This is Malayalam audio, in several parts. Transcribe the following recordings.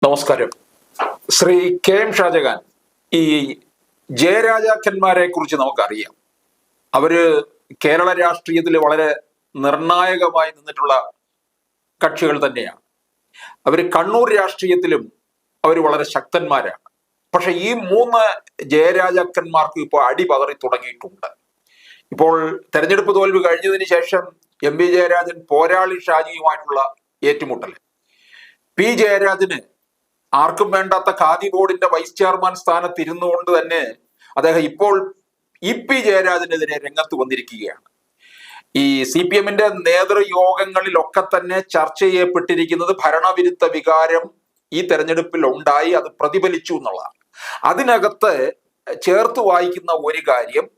നമസ്കാരം. ശ്രീ കെ എം ഷാജഹാൻ, ഈ ജയരാജാക്കന്മാരെ കുറിച്ച് നമുക്കറിയാം. അവര് കേരള രാഷ്ട്രീയത്തിൽ വളരെ നിർണായകമായി നിന്നിട്ടുള്ള കക്ഷികൾ തന്നെയാണ്. അവര് കണ്ണൂർ രാഷ്ട്രീയത്തിലും അവർ വളരെ ശക്തന്മാരാണ്. പക്ഷെ ഈ മൂന്ന് ജയരാജാക്കന്മാർക്ക് ഇപ്പോൾ അടി പതറി തുടങ്ങിയിട്ടുണ്ട്. ഇപ്പോൾ തെരഞ്ഞെടുപ്പ് തോൽവി കഴിഞ്ഞതിന് ശേഷം എം വി ജയരാജൻ പോരാളി ഷാജിയുമായിട്ടുള്ള ഏറ്റുമുട്ടൽ, പി ജയരാജന് ആർക്കും വേണ്ടാത്ത ഖാദി ബോർഡിന്റെ വൈസ് ചെയർമാൻ സ്ഥാനത്ത് ഇരുന്നുകൊണ്ട് തന്നെ അദ്ദേഹം ഇപ്പോൾ പി ജയരാജനെതിരെ രംഗത്ത് വന്നിരിക്കുകയാണ്. ഈ CPM-ന്റെ നേതൃയോഗങ്ങളിലൊക്കെ തന്നെ ചർച്ച ചെയ്യപ്പെട്ടിരിക്കുന്നത് ഭരണവിരുദ്ധ വികാരം ഈ തെരഞ്ഞെടുപ്പിൽ ഉണ്ടായി, അത് പ്രതിഫലിച്ചു എന്നുള്ളതാണ്. അതിനകത്ത് ചേർത്ത് വായിക്കുന്ന ഒരു കാര്യം,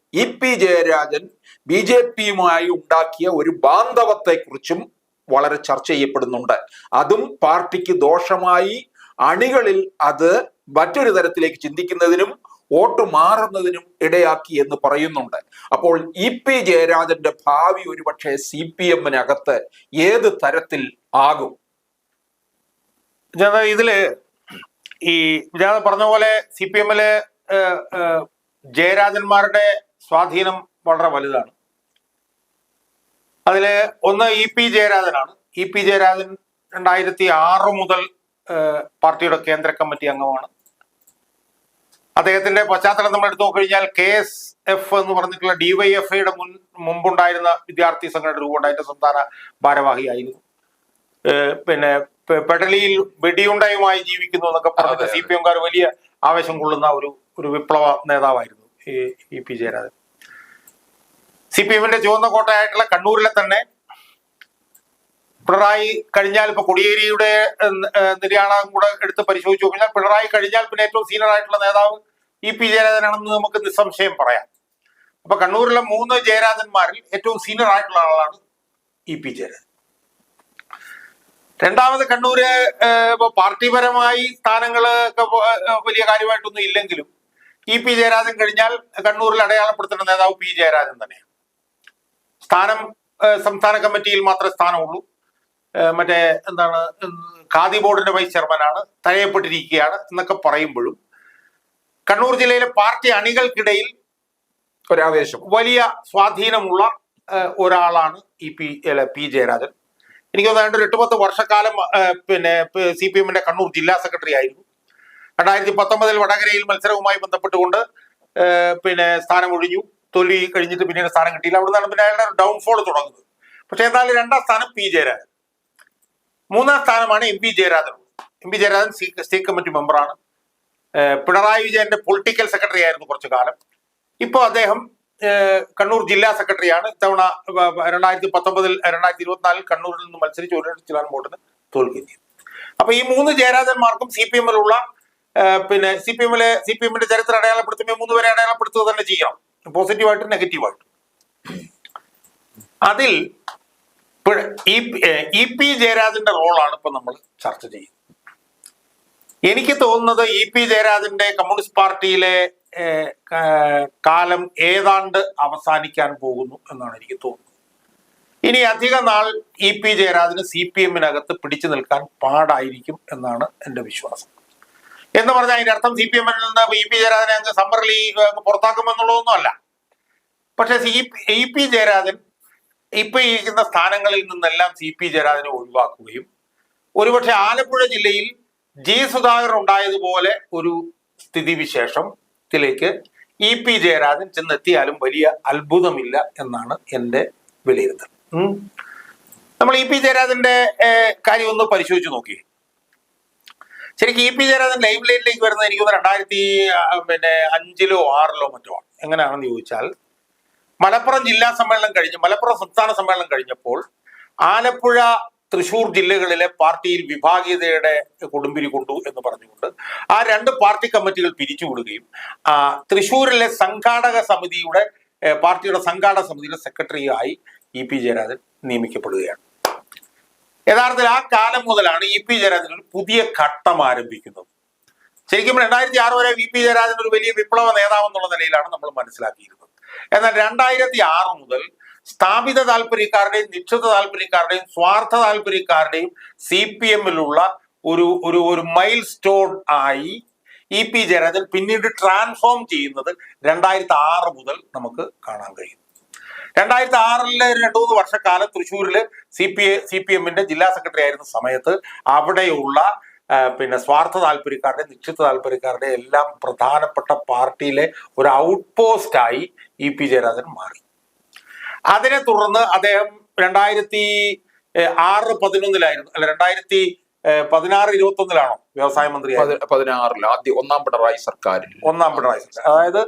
പി ജയരാജൻ BJP-യുമായി ഉണ്ടാക്കിയ ഒരു ബാന്ധവത്തെക്കുറിച്ചും വളരെ ചർച്ച ചെയ്യപ്പെടുന്നുണ്ട്. അതും പാർട്ടിക്ക് ദോഷമായി, അണികളിൽ അത് മറ്റൊരു തരത്തിലേക്ക് ചിന്തിക്കുന്നതിനും വോട്ട് മാറുന്നതിനും ഇടയാക്കി എന്ന് പറയുന്നുണ്ട്. അപ്പോൾ പി ജയരാജന്റെ ഭാവി ഒരുപക്ഷെ CPM-നകത്ത് ഏത് തരത്തിൽ ആകും? ഇതില് ഈ ഞാൻ പറഞ്ഞ പോലെ CPM-ല് ജയരാജന്മാരുടെ സ്വാധീനം വളരെ വലുതാണ്. അതില് ഒന്ന് പി ജയരാജനാണ്. പി ജയരാജൻ 2006 മുതൽ പാർട്ടിയുടെ കേന്ദ്ര കമ്മിറ്റി അംഗമാണ്. അദ്ദേഹത്തിന്റെ പശ്ചാത്തലം നമ്മൾ എടുത്തു നോക്കിക്കഴിഞ്ഞാൽ KSF എന്ന് പറഞ്ഞിട്ടുള്ള DYFI-യുടെ മുമ്പുണ്ടായിരുന്ന വിദ്യാർത്ഥി സംഘടന രൂപമുണ്ടായിട്ട് സംസ്ഥാന ഭാരവാഹിയായിരുന്നു. പിന്നെ പെടലിയിൽ വെടിയുണ്ടയുമായി ജീവിക്കുന്നു എന്നൊക്കെ പറഞ്ഞിട്ട് CPM-കാർ വലിയ ആവേശം കൊള്ളുന്ന ഒരു വിപ്ലവ നേതാവായിരുന്നു പി ജയരാജൻ. CPM-ന്റെ ചുവന്ന കോട്ടയായിട്ടുള്ള കണ്ണൂരിലെ തന്നെ പിണറായി കഴിഞ്ഞാൽ, ഇപ്പൊ കൊടിയേരിയുടെ നിര്യാണം കൂടെ എടുത്ത് പരിശോധിച്ചു കഴിഞ്ഞാൽ പിണറായി കഴിഞ്ഞാൽ പിന്നെ ഏറ്റവും സീനിയർ ആയിട്ടുള്ള നേതാവ് പി ജയരാജനാണെന്ന് നമുക്ക് നിസ്സംശയം പറയാം. അപ്പൊ കണ്ണൂരിലെ 3 ജയരാജന്മാരിൽ ഏറ്റവും സീനിയർ ആയിട്ടുള്ള ആളാണ് പി ജയരാജൻ. രണ്ടാമത് കണ്ണൂര് പാർട്ടിപരമായി സ്ഥാനങ്ങളൊക്കെ വലിയ കാര്യമായിട്ടൊന്നും ഇല്ലെങ്കിലും പി ജയരാജൻ കഴിഞ്ഞാൽ കണ്ണൂരിൽ അടയാളപ്പെടുത്തുന്ന നേതാവ് പി ജയരാജൻ തന്നെയാണ്. സ്ഥാനം സംസ്ഥാന കമ്മിറ്റിയിൽ മാത്രമേ സ്ഥാനമുള്ളൂ. മറ്റേ ഖാദി ബോർഡിന്റെ വൈസ് ചെയർമാനാണ്, തഴയപ്പെട്ടിരിക്കുകയാണ് എന്നൊക്കെ പറയുമ്പോഴും കണ്ണൂർ ജില്ലയിലെ പാർട്ടി അണികൾക്കിടയിൽ ഒരാവേശം, വലിയ സ്വാധീനമുള്ള ഒരാളാണ് പി ജയരാജൻ. എനിക്ക് തോന്നുന്നു 8-10 വർഷക്കാലം പിന്നെ CPM-ന്റെ കണ്ണൂർ ജില്ലാ സെക്രട്ടറി ആയിരുന്നു. 2019 വടകരയിൽ മത്സരവുമായി ബന്ധപ്പെട്ടുകൊണ്ട് പിന്നെ സ്ഥാനം ഒഴിഞ്ഞു. തോൽവി കഴിഞ്ഞിട്ട് പിന്നീട് സ്ഥാനം കിട്ടിയില്ല. അവിടെ നിന്നാണ് പിന്നെ അയാളുടെ ഡൗൺഫോൾ തുടങ്ങുന്നത്. പക്ഷെ എന്നാലും 2ാം സ്ഥാനം പി ജയരാജൻ, 3ാം സ്ഥാനമാണ് P Jayarajan. P Jayarajan state committee മെമ്പറാണ്. പിണറായി വിജയന്റെ പൊളിറ്റിക്കൽ സെക്രട്ടറി ആയിരുന്നു കുറച്ചു കാലം. ഇപ്പോൾ അദ്ദേഹം കണ്ണൂർ ജില്ലാ സെക്രട്ടറിയാണ്. ഇത്തവണ 2019 2024 കണ്ണൂരിൽ നിന്ന് മത്സരിച്ച് 1,00,000 വോട്ടിന് തോൽക്കുകയും ചെയ്തു. അപ്പൊ ഈ 3 ജയരാജന്മാർക്കും CPM-ലുള്ള പിന്നെ CPM-ന്റെ ചരിത്രം അടയാളപ്പെടുത്തുമ്പോൾ 3 പേരെ അടയാളപ്പെടുത്തുക തന്നെ ചെയ്യണം, പോസിറ്റീവായിട്ടും നെഗറ്റീവായിട്ടും. അതിൽ പി ജയരാജന്റെ റോളാണ് ഇപ്പൊ നമ്മൾ ചർച്ച ചെയ്യുന്നത്. എനിക്ക് തോന്നുന്നത് പി ജയരാജന്റെ കമ്മ്യൂണിസ്റ്റ് പാർട്ടിയിലെ കാലം ഏതാണ്ട് അവസാനിക്കാൻ പോകുന്നു എന്നാണ് എനിക്ക് തോന്നുന്നത്. ഇനി അധിക നാൾ പി ജയരാജന് CPM-നകത്ത് പിടിച്ചു നിൽക്കാൻ പാടായിരിക്കും എന്നാണ് എൻ്റെ വിശ്വാസം. എന്ന് പറഞ്ഞാൽ അതിന്റെ അർത്ഥം CPM-ൽ നിന്ന് പി ജയരാജനെ അങ്ങ് സമ്മർലി പുറത്താക്കുമെന്നുള്ളതൊന്നും അല്ല. പക്ഷെ പി ജയരാജൻ ഇപ്പൊ ഇരിക്കുന്ന സ്ഥാനങ്ങളിൽ നിന്നെല്ലാം പി ജയരാജനെ ഒഴിവാക്കുകയും ഒരുപക്ഷെ ആലപ്പുഴ ജില്ലയിൽ സുധാകരൻ ഉണ്ടായതുപോലെ ഒരു സ്ഥിതിവിശേഷത്തിലേക്ക് പി ജയരാജൻ ചെന്നെത്തിയാലും വലിയ അത്ഭുതമില്ല എന്നാണ് എൻ്റെ വിലയിരുത്തൽ. നമ്മൾ പി ജയരാജന്റെ കാര്യം ഒന്ന് പരിശോധിച്ച് നോക്കി. ശരിക്കും പി ജയരാജൻ ലൈവ് ലൈനിലേക്ക് വരുന്നത് എനിക്ക് 2005-ലോ 2006-ലോ മറ്റോ ആണ്. എങ്ങനെയാണെന്ന് ചോദിച്ചാൽ, മലപ്പുറം ജില്ലാ സമ്മേളനം കഴിഞ്ഞ് മലപ്പുറം സംസ്ഥാന സമ്മേളനം കഴിഞ്ഞപ്പോൾ ആലപ്പുഴ, തൃശൂർ ജില്ലകളിലെ പാർട്ടിയിൽ വിഭാഗീയതയുടെ കൊടുമ്പിരി കൊണ്ടു എന്ന് പറഞ്ഞുകൊണ്ട് ആ 2 പാർട്ടി കമ്മിറ്റികൾ പിരിച്ചുവിടുകയും തൃശൂരിലെ പാർട്ടിയുടെ സംഘാടക സമിതിയുടെ സെക്രട്ടറിയായി പി ജയരാജൻ നിയമിക്കപ്പെടുകയാണ്. യഥാർത്ഥത്തിൽ ആ കാലം മുതലാണ് പി ജയരാജൻ ഒരു പുതിയ ഘട്ടം ആരംഭിക്കുന്നത്. ശരിക്കും 2006 വരെ പി ജയരാജൻ ഒരു വലിയ വിപ്ലവ നേതാവെന്നുള്ള നിലയിലാണ് നമ്മൾ മനസ്സിലാക്കിയിരുന്നത്. എന്നാൽ 2006 മുതൽ സ്ഥാപിത താല്പര്യക്കാരുടെയും നിശ്ചിത താല്പര്യക്കാരുടെയും സ്വാർത്ഥ താല്പര്യക്കാരുടെയും CPM-ലുള്ള ഒരു മൈൽ സ്റ്റോൺ ആയി EP ജയരാജൻ പിന്നീട് ട്രാൻസ്ഫോം ചെയ്യുന്നത് 2006 മുതൽ നമുക്ക് കാണാൻ കഴിയും. 2006 2-3 വർഷക്കാലം തൃശ്ശൂരില് CPM-ന്റെ ജില്ലാ സെക്രട്ടറി ആയിരുന്ന സമയത്ത് അവിടെയുള്ള പിന്നെ സ്വാർത്ഥ താല്പര്യക്കാരുടെ, നിശ്ചിത താല്പര്യക്കാരുടെ എല്ലാം പ്രധാനപ്പെട്ട പാർട്ടിയിലെ ഒരു ഔട്ട് പോസ്റ്റായി EP ജയരാജൻ മാറി. അതിനെ തുടർന്ന് അദ്ദേഹം 2006-11 അല്ല 2016-21 വ്യവസായ മന്ത്രി 16 ആദ്യം ഒന്നാം പിണറായി സർക്കാരിൽ. അതായത്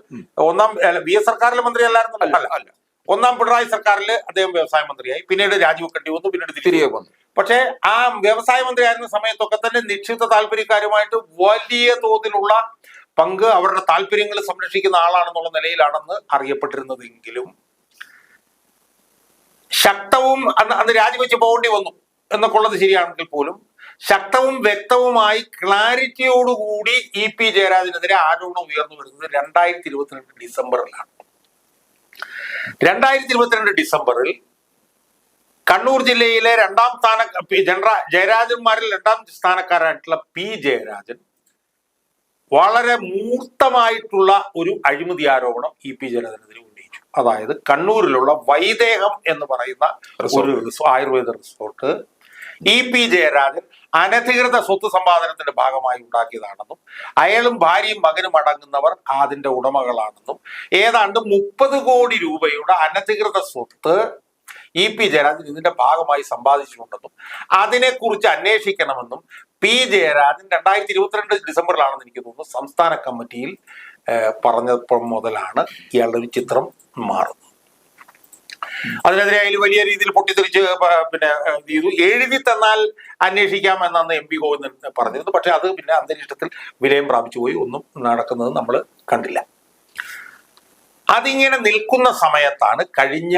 VS സർക്കാരിലെ മന്ത്രി അല്ലായിരുന്നു. അല്ല, ഒന്നാം പിണറായി സർക്കാരിൽ അദ്ദേഹം വ്യവസായ മന്ത്രിയായി. പിന്നീട് രാജിവെക്കേണ്ടി വന്നു, പിന്നീട് തിരികെ വന്നു. പക്ഷെ ആ വ്യവസായ മന്ത്രി ആയിരുന്ന സമയത്തൊക്കെ തന്നെ നിശ്ചിത താല്പര്യക്കാരുമായിട്ട് വലിയ തോതിലുള്ള പങ്ക്, അവരുടെ താല്പര്യങ്ങൾ സംരക്ഷിക്കുന്ന ആളാണെന്നുള്ള നിലയിലാണെന്ന് അറിയപ്പെട്ടിരുന്നതെങ്കിലും ശക്തവും അന്ന് രാജിവെച്ച് പോകേണ്ടി വന്നു എന്നൊക്കെ ഉള്ളത് ശരിയാണെങ്കിൽ പോലും ശക്തവും വ്യക്തവുമായി ക്ലാരിറ്റിയോടുകൂടി EP ജയരാജനെതിരെ ആരോപണം ഉയർന്നു വരുന്നത് 2022 ഡിസംബറിലാണ്. 2022 ഡിസംബറിൽ കണ്ണൂർ ജില്ലയിലെ ജയരാജന്മാരിൽ 2ാം സ്ഥാനക്കാരായിട്ടുള്ള P ജയരാജൻ വളരെ മൂർത്തമായിട്ടുള്ള ഒരു അഴിമതി ആരോപണം EP ജയരാജനെതിരെ ഉന്നയിച്ചു. അതായത് കണ്ണൂരിലുള്ള വൈദേഹം എന്ന് പറയുന്ന ഒരു ആയുർവേദ റിസോർട്ട് EP ജയരാജൻ അനധികൃത സ്വത്ത് സമ്പാദനത്തിന്റെ ഭാഗമായി ഉണ്ടാക്കിയതാണെന്നും അയാളും ഭാര്യയും മകനും അടങ്ങുന്നവർ അതിന്റെ ഉടമകളാണെന്നും ഏതാണ്ട് 30 കോടി രൂപയുടെ അനധികൃത സ്വത്ത് EP ജയരാജൻ ഇതിന്റെ ഭാഗമായി സമ്പാദിച്ചിട്ടുണ്ടെന്നും അതിനെക്കുറിച്ച് അന്വേഷിക്കണമെന്നും P ജയരാജൻ 2022 ഡിസംബറിലാണെന്ന് എനിക്ക് തോന്നുന്നു സംസ്ഥാന കമ്മിറ്റിയിൽ പറഞ്ഞപ്പോൾ മുതലാണ് ഇയാളുടെ ഒരു ചിത്രം മാറുന്നത്. അതിനെതിരെ അതിൽ വലിയ രീതിയിൽ പൊട്ടിത്തെറിച്ച് പിന്നെ ചെയ്തു. എഴുതി തന്നാൽ അന്വേഷിക്കാം എന്നാണ് MP ഗോവിന്ദൻ പറഞ്ഞിരുന്നത്. പക്ഷെ അത് പിന്നെ അന്തരീക്ഷത്തിൽ വിലയം പ്രാപിച്ചു പോയി, ഒന്നും നടക്കുന്നത് നമ്മൾ കണ്ടില്ല. അതിങ്ങനെ നിൽക്കുന്ന സമയത്താണ് കഴിഞ്ഞ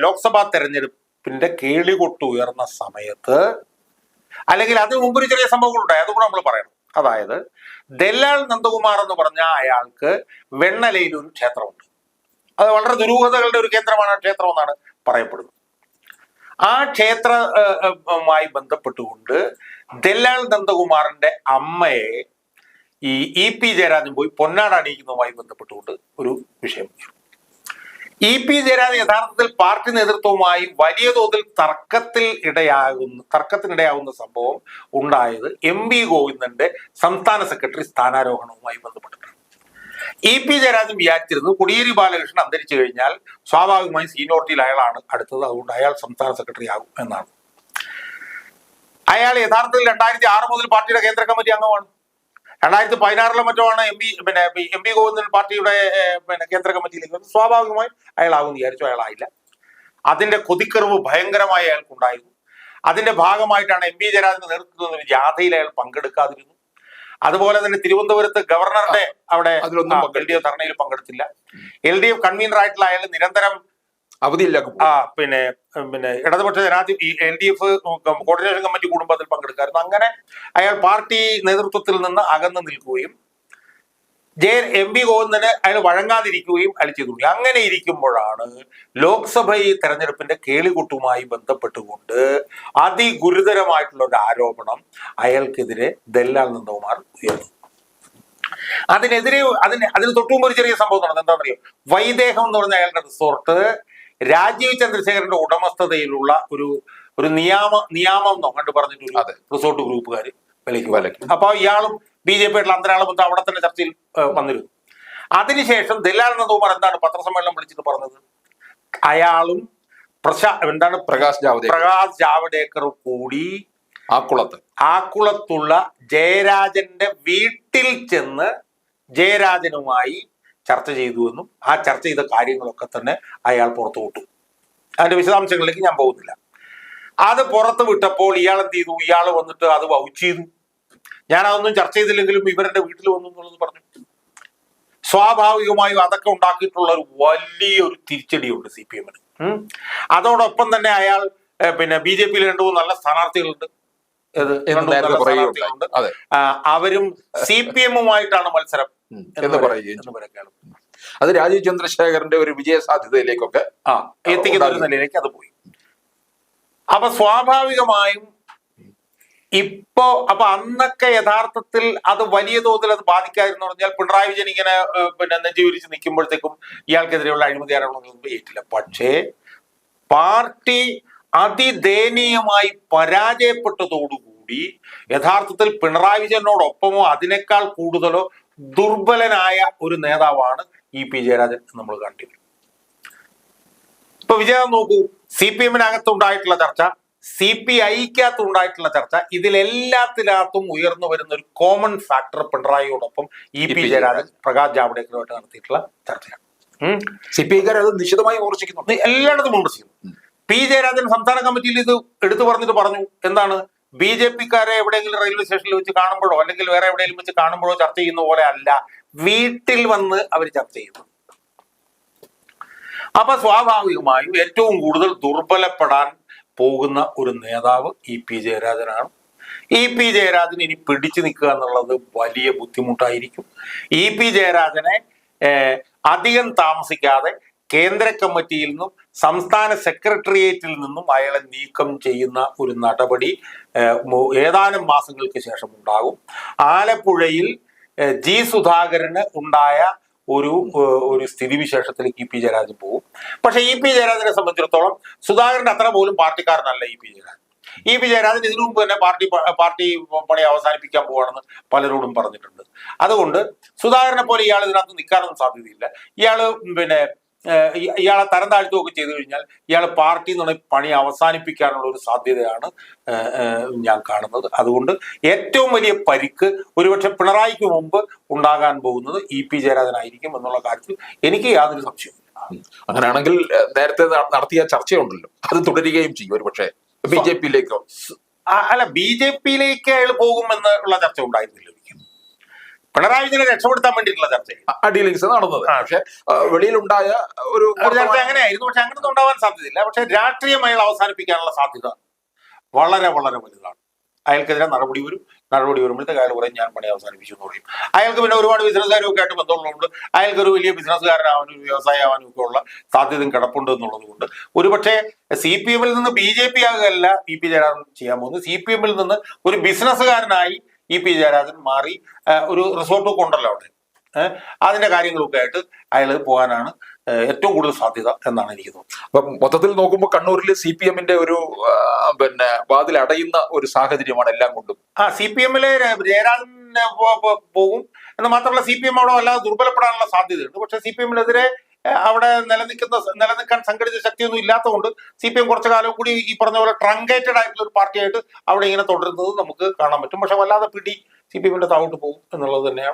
ലോക്സഭാ തെരഞ്ഞെടുപ്പിന്റെ കേളികൊട്ട് ഉയർന്ന സമയത്ത്, അല്ലെങ്കിൽ അതിന് മുമ്പൊരു ചെറിയ സംഭവങ്ങളുണ്ടായി, അതുകൂടെ നമ്മൾ പറയണം. അതായത് ദല്ലാൽ നന്ദകുമാർ എന്ന് പറഞ്ഞ അയാൾക്ക് വെണ്ണലയിൽ ഒരു ക്ഷേത്രമുണ്ട്. അത് വളരെ ദുരൂഹതകളുടെ ഒരു ക്ഷേത്രം എന്നാണ് പറയപ്പെടുന്നത്. ആ ക്ഷേത്രവുമായി ബന്ധപ്പെട്ടുകൊണ്ട് ദല്ലാൽ നന്ദകുമാറിന്റെ അമ്മയെ ഈ EP ജയരാജൻ പോയി പൊന്നാട അണിയിക്കുന്നതുമായി ബന്ധപ്പെട്ടുകൊണ്ട് ഒരു വിഷയം. EP ജയരാജൻ യഥാർത്ഥത്തിൽ പാർട്ടി നേതൃത്വവുമായി വലിയ തോതിൽ തർക്കത്തിനിടയാകുന്ന സംഭവം ഉണ്ടായത് MP ഗോവിന്ദന്റെ സംസ്ഥാന സെക്രട്ടറി സ്ഥാനാരോഹണവുമായി ബന്ധപ്പെട്ടിട്ടാണ്. EP ജയരാജൻ വിചാരിച്ചിരുന്നത് കോടിയേരി ബാലകൃഷ്ണൻ അന്തരിച്ചു കഴിഞ്ഞാൽ സ്വാഭാവികമായും സീനിയോറിറ്റിയിൽ അയാളാണ് അടുത്തത്, അതുകൊണ്ട് അയാൾ സംസ്ഥാന സെക്രട്ടറി ആകും എന്നാണ്. അയാൾ യഥാർത്ഥത്തിൽ 2006 മുതൽ പാർട്ടിയുടെ കേന്ദ്ര കമ്മിറ്റി അംഗമാണ്. 2016 മറ്റോ ആണ് MP ഗോവിന്ദൻ പാർട്ടിയുടെ കേന്ദ്ര കമ്മിറ്റിയിലേക്ക്. സ്വാഭാവികമായും അയാളാകുമെന്ന് വിചാരിച്ചു, അയാളായില്ല. അതിന്റെ കൊതിക്കറിവ് ഭയങ്കരമായി അയാൾക്കുണ്ടായിരുന്നു. അതിന്റെ ഭാഗമായിട്ടാണ് MP ജയരാജന്റെ നേതൃത്വത്തിൽ ഒരു ജാഥയിൽ അയാൾ പങ്കെടുക്കാതിരുന്നു. അതുപോലെ തന്നെ തിരുവനന്തപുരത്ത് ഗവർണറുടെ അവിടെ LDF ധർണയിൽ പങ്കെടുത്തില്ല. LDF കൺവീനർ ആയിട്ടുള്ള അയാൾ നിരന്തരം അവധിയില്ല. പിന്നെ ഇടതുപക്ഷ LDF കോർഡിനേഷൻ കമ്മിറ്റി കൂടുമ്പോൾ അതിൽ പങ്കെടുക്കായിരുന്നു. അങ്ങനെ അയാൾ പാർട്ടി നേതൃത്വത്തിൽ നിന്ന് അകന്നു നിൽക്കുകയും MP ഗോവിന്ദന് അയാൾ വഴങ്ങാതിരിക്കുകയും അയാൾ ചെയ്തു. അങ്ങനെ ഇരിക്കുമ്പോഴാണ് ലോക്സഭ തെരഞ്ഞെടുപ്പിന്റെ കേളികൊട്ടുമായി ബന്ധപ്പെട്ടുകൊണ്ട് അതിഗുരുതരമായിട്ടുള്ള ഒരു ആരോപണം അയാൾക്കെതിരെ ദല്ലാൽ നന്ദകുമാർ ഉയർന്നു. അതിന് തൊട്ടുമുമ്പ് ഒരു ചെറിയ സംഭവം നടന്നത് എന്താണെന്നറിയോ? വൈദേഹം എന്ന് പറഞ്ഞ അയാളുടെ റിസോർട്ട് രാജീവ് ചന്ദ്രശേഖരന്റെ ഉടമസ്ഥതയിലുള്ള ഒരു നിയാമം കണ്ടു പറഞ്ഞിട്ട് ഒരു റിസോർട്ട് ഗ്രൂപ്പുകാർ വിലയ്ക്ക്. അപ്പൊ ഇയാളും BJP ആയിട്ടുള്ള അന്തരാള ബന്ധം അവിടെ തന്നെ ചർച്ചയിൽ വന്നിരുന്നു. അതിനുശേഷം ദല്ലാൽ നന്ദകുമാർ എന്താണ് പത്രസമ്മേളനം വിളിച്ചിട്ട് പറഞ്ഞത്? അയാളും പ്രകാശ് ജാവ്ദേക്കർ കൂടി ആക്കുളത്തുള്ള ജയരാജന്റെ വീട്ടിൽ ചെന്ന് ജയരാജനുമായി ചർച്ച ചെയ്തുവെന്നും ആ ചർച്ച ചെയ്ത കാര്യങ്ങളൊക്കെ തന്നെ അയാൾ പുറത്തു വിട്ടു. അതിന്റെ വിശദാംശങ്ങളിലേക്ക് ഞാൻ പോകുന്നില്ല. അത് പുറത്ത് വിട്ടപ്പോൾ ഇയാൾ എന്ത് ചെയ്തു? ഇയാൾ വന്നിട്ട് അത് വൗച്ച് ചെയ്തു. ഞാനതൊന്നും ചർച്ച ചെയ്തില്ലെങ്കിലും ഇവരുടെ വീട്ടിൽ വന്നു എന്നുള്ളത് പറഞ്ഞു. സ്വാഭാവികമായും അതൊക്കെ ഉണ്ടാക്കിയിട്ടുള്ള ഒരു വലിയൊരു തിരിച്ചടിയുണ്ട് CPM-ന്. അതോടൊപ്പം തന്നെ അയാൾ BJP-യിൽ 2-3 നല്ല സ്ഥാനാർത്ഥികളുണ്ട്. അവരും CPM-ഉമായിട്ടാണ് മത്സരം എന്ന് പറയുകയാണ്. അത് രാജീവ് ചന്ദ്രശേഖരന്റെ ഒരു വിജയ സാധ്യതയിലേക്കൊക്കെ എത്തിക്കുന്ന ഒരു നിലയിലേക്ക് അത് പോയി. അപ്പൊ സ്വാഭാവികമായും അപ്പൊ അന്നൊക്കെ യഥാർത്ഥത്തിൽ അത് വലിയ തോതിൽ അത് ബാധിക്കാതിരുന്നു പറഞ്ഞാൽ പിണറായി വിജയൻ ഇങ്ങനെ പിന്നെ നെഞ്ചു വിരിച്ച് നിൽക്കുമ്പോഴത്തേക്കും ഇയാൾക്കെതിരെയുള്ള അഴിമതി ആരോപണങ്ങളൊന്നും ഏറ്റില്ല. പക്ഷേ പാർട്ടി അതിദയനീയമായി പരാജയപ്പെട്ടതോടുകൂടി യഥാർത്ഥത്തിൽ പിണറായി വിജയനോടൊപ്പമോ അതിനേക്കാൾ കൂടുതലോ ദുർബലനായ ഒരു നേതാവാണ് ഇ.പി. ജയരാജൻ നമ്മൾ കണ്ടിരുന്നത്. ഇപ്പൊ വിജയം നോക്കൂ, CPM-നകത്തുണ്ടായിട്ടുള്ള ചർച്ച, CPI-ക്കകത്തുണ്ടായിട്ടുള്ള ചർച്ച, ഇതിലെല്ലാത്തിനകത്തും ഉയർന്നു വരുന്ന ഒരു കോമൺ ഫാക്ടർ പിണറായിയോടൊപ്പം ഇ.പി. ജയരാജൻ പ്രകാശ് ജാവ്ദേക്കറുമായിട്ട് നടത്തിയിട്ടുള്ള ചർച്ചയാണ്. CPI-ക്കാർ അത് നിശിതമായി വിമർശിക്കുന്നുണ്ട്, എല്ലായിടത്തും വിമർശിക്കുന്നു. പി ജയരാജൻ സംസ്ഥാന കമ്മിറ്റിയിൽ ഇത് എടുത്തു പറഞ്ഞിട്ട് പറഞ്ഞു, എന്താണ്, BJP-ക്കാരെ എവിടെയെങ്കിലും റെയിൽവേ സ്റ്റേഷനിൽ വെച്ച് കാണുമ്പോഴോ അല്ലെങ്കിൽ വേറെ എവിടെയെങ്കിലും വെച്ച് കാണുമ്പോഴോ ചർച്ച ചെയ്യുന്ന പോലെ അല്ല, വീട്ടിൽ വന്ന് അവർ ചർച്ച ചെയ്യുന്നു. അപ്പൊ സ്വാഭാവികമായും ഏറ്റവും കൂടുതൽ ദുർബലപ്പെടാൻ പോകുന്ന ഒരു നേതാവ് ഇ.പി. ജയരാജനാണ്. ഇ.പി. ജയരാജൻ ഇനി പിടിച്ചു നിൽക്കുക എന്നുള്ളത് വലിയ ബുദ്ധിമുട്ടായിരിക്കും. ഇ.പി. ജയരാജനെ അധികം താമസിക്കാതെ കേന്ദ്ര കമ്മിറ്റിയിൽ നിന്നും സംസ്ഥാന സെക്രട്ടേറിയറ്റിൽ നിന്നും അയാളെ നീക്കം ചെയ്യുന്ന ഒരു നടപടി ഏതാനും മാസങ്ങൾക്ക് ശേഷം ഉണ്ടാകും. ആലപ്പുഴയിൽ ജി സുധാകരന് ഉണ്ടായ ഒരു സ്ഥിതിവിശേഷത്തിലേക്ക് ഇ.പി. ജയരാജൻ പോകും. പക്ഷെ ഇ.പി. ജയരാജനെ സംബന്ധിച്ചിടത്തോളം സുധാകരന്റെ അത്ര പോലും പാർട്ടിക്കാരനല്ല ഇ.പി. ജയരാജൻ. ഇ.പി. ജയരാജൻ ഇതിനു മുമ്പ് തന്നെ പാർട്ടി പണി അവസാനിപ്പിക്കാൻ പോവാണെന്ന് പലരോടും പറഞ്ഞിട്ടുണ്ട്. അതുകൊണ്ട് സുധാകരനെ പോലെ ഇയാൾ ഇതിനകത്ത് നിൽക്കാനൊന്നും സാധ്യതയില്ല. ഇയാളെ തരം താഴ്ത്തുകയൊക്കെ ചെയ്തു കഴിഞ്ഞാൽ ഇയാൾ പാർട്ടി എന്നുള്ള പണി അവസാനിപ്പിക്കാനുള്ള ഒരു സാധ്യതയാണ് ഞാൻ കാണുന്നത്. അതുകൊണ്ട് ഏറ്റവും വലിയ പരിക്ക് ഒരുപക്ഷെ പിണറായിക്ക് മുമ്പ് ഉണ്ടാകാൻ പോകുന്നത് ഇ.പി. ജയരാജനായിരിക്കും എന്നുള്ള കാര്യത്തിൽ എനിക്ക് യാതൊരു സംശയവുമില്ല. അങ്ങനെയാണെങ്കിൽ നേരത്തെ നടത്തിയ ചർച്ചയുണ്ടല്ലോ, അത് തുടരുകയും ചെയ്യും ഒരുപക്ഷെ BJP-യിലേക്കോ? അല്ല, BJP-യിലേക്ക് അയാൾ പോകുമെന്നുള്ള ചർച്ച ഉണ്ടായിരുന്നില്ല. പിണറായി വിജയനെ രക്ഷപ്പെടുത്താൻ വേണ്ടിയിട്ടുള്ള ചർച്ച ഡീലിങ്സ് നടന്നത്. പക്ഷെ വെളിയിലുണ്ടായ ഒരു ചർച്ച അങ്ങനെയായിരുന്നു. പക്ഷെ അങ്ങനൊന്നും ഉണ്ടാവാൻ സാധ്യതയില്ല. പക്ഷെ രാഷ്ട്രീയം അയാൾ അവസാനിപ്പിക്കാനുള്ള സാധ്യത വളരെ വളരെ വലുതാണ്. അയാൾക്കെതിരെ നടപടി വരുമ്പോഴത്തേക്ക് അയാൾ പറയും ഞാൻ പണി അവസാനിപ്പിച്ചു എന്ന് പറയും. അയാൾക്ക് പിന്നെ ഒരുപാട് ബിസിനസ്സുകാരും ഒക്കെ ആയിട്ട് ബന്ധമുള്ളതുകൊണ്ട് അയാൾക്കൊരു വലിയ ബിസിനസ്സുകാരനാവാനും വ്യവസായമാവാനും ഒക്കെ ഉള്ള സാധ്യതയും കിടപ്പുണ്ട് എന്നുള്ളത് കൊണ്ട് ഒരുപക്ഷെ CPM-ൽ നിന്ന് BJP ആകുകയല്ല ഇ.പി. ജയരാജൻ ചെയ്യാൻ പോകുന്നത്. CPM-ൽ നിന്ന് ഒരു ബിസിനസ്സുകാരനായി ഇ.പി. ജയരാജൻ മാറി ഒരു റിസോർട്ടൊക്കെ ഉണ്ടല്ലോ അവിടെ, അതിന്റെ കാര്യങ്ങളൊക്കെ ആയിട്ട് അയാൾ പോകാനാണ് ഏറ്റവും കൂടുതൽ സാധ്യത എന്നാണ് എനിക്ക് തോന്നുന്നത്. അപ്പം മൊത്തത്തിൽ നോക്കുമ്പോൾ കണ്ണൂരിൽ CPM-ന്റെ ഒരു വാതിൽ അടയുന്ന ഒരു സാഹചര്യമാണ് എല്ലാം കൊണ്ടും. CPM-ലെ ജയരാജൻ പോകും എന്ന് മാത്രമല്ല CPM അവിടെ വല്ലാതെ ദുർബലപ്പെടാനുള്ള സാധ്യതയുണ്ട്. പക്ഷെ CPM-നെതിരെ അവിടെ നിലനിൽക്കാൻ സംഘടിത ശക്തിയൊന്നും ഇല്ലാത്തതുകൊണ്ട് CPM കുറച്ചു കാലം കൂടി ഈ പറഞ്ഞ പോലെ ട്രങ്കേറ്റഡ് ആയിട്ടുള്ള ഒരു പാർട്ടിയായിട്ട് അവിടെ ഇങ്ങനെ തുടരുന്നത് നമുക്ക് കാണാൻ പറ്റും. പക്ഷെ വല്ലാതെ പിടി CPM-ന്റെ താഴോട്ട് പോകും എന്നുള്ളത് തന്നെയാണ്